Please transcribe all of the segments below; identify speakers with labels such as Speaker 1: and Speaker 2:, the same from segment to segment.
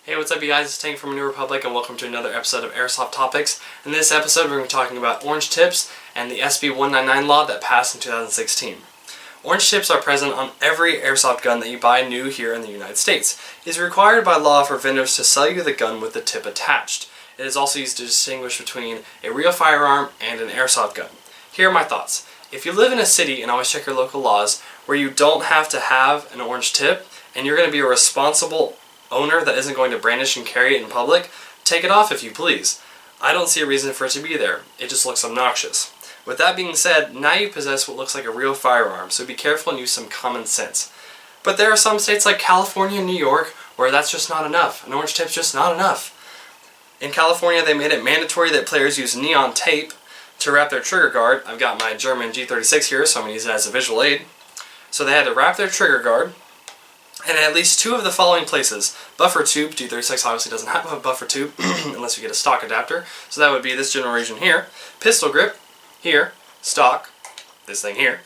Speaker 1: Hey, what's up you guys? It's Tank from New Republic and welcome to another episode of Airsoft Topics. In this episode we're going to be talking about orange tips and the SB-199 law that passed in 2016. Orange tips are present on every airsoft gun that you buy new here in the United States. It is required by law for vendors to sell you the gun with the tip attached. It is also used to distinguish between a real firearm and an airsoft gun. Here are my thoughts. If you live in a city, and always check your local laws, where you don't have to have an orange tip and you're going to be a responsible owner that isn't going to brandish and carry it in public, take it off if you please. I don't see a reason for it to be there. It just looks obnoxious. With that being said, now you possess what looks like a real firearm, so be careful and use some common sense. But there are some states like California and New York where that's just not enough. An orange tip's just not enough. In California, they made it mandatory that players use neon tape to wrap their trigger guard. I've got my German G36 here, so I'm going to use it as a visual aid. So they had to wrap their trigger guard, and at least two of the following places. Buffer tube, G36 obviously doesn't have a buffer tube unless you get a stock adapter, so that would be this general region here. Pistol grip, here. Stock, this thing here.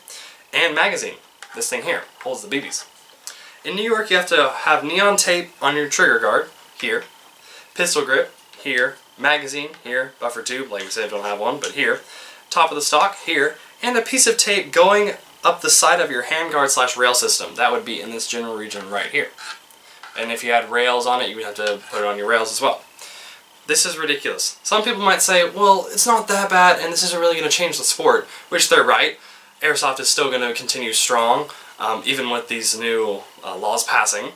Speaker 1: And magazine, this thing here, holds the BBs. In New York you have to have neon tape on your trigger guard, here. Pistol grip, here. Magazine, here. Buffer tube, like we said, don't have one, but here. Top of the stock, here. And a piece of tape going up the side of your handguard / rail system. That would be in this general region right here. And if you had rails on it, you would have to put it on your rails as well. This is ridiculous. Some people might say, well, it's not that bad and this isn't really going to change the sport, which they're right. Airsoft is still going to continue strong, even with these new laws passing.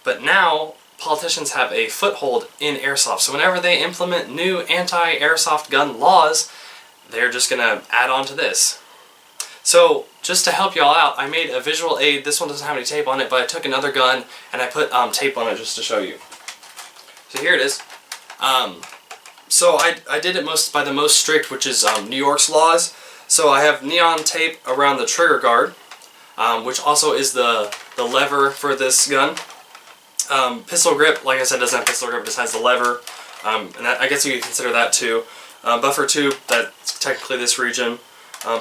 Speaker 1: But now, politicians have a foothold in airsoft, so whenever they implement new anti-airsoft gun laws, they're just going to add on to this. So, just to help y'all out, I made a visual aid. This one doesn't have any tape on it, but I took another gun and I put tape on it just to show you. So here it is. So I did it by the most strict, which is New York's laws. So I have neon tape around the trigger guard, which also is the lever for this gun. Pistol grip, like I said, doesn't have pistol grip, it just has the lever. And that, I guess you could consider that too. Buffer tube, that's technically this region.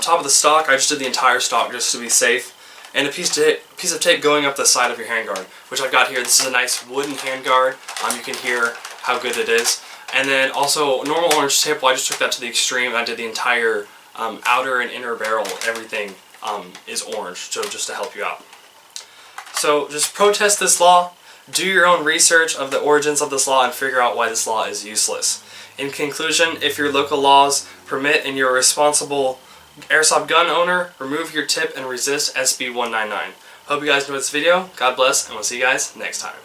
Speaker 1: Top of the stock, I just did the entire stock just to be safe. And a piece of tape going up the side of your handguard, which I've got here. This is a nice wooden handguard. You can hear how good it is. And then also normal orange tape, well, I just took that to the extreme. I did the entire outer and inner barrel, everything is orange, so just to help you out. So just protest this law, do your own research of the origins of this law, and figure out why this law is useless. In conclusion, if your local laws permit and you're a responsible airsoft gun owner, remove your tip and resist SB-199. Hope you guys enjoyed this video. God bless, and we'll see you guys next time.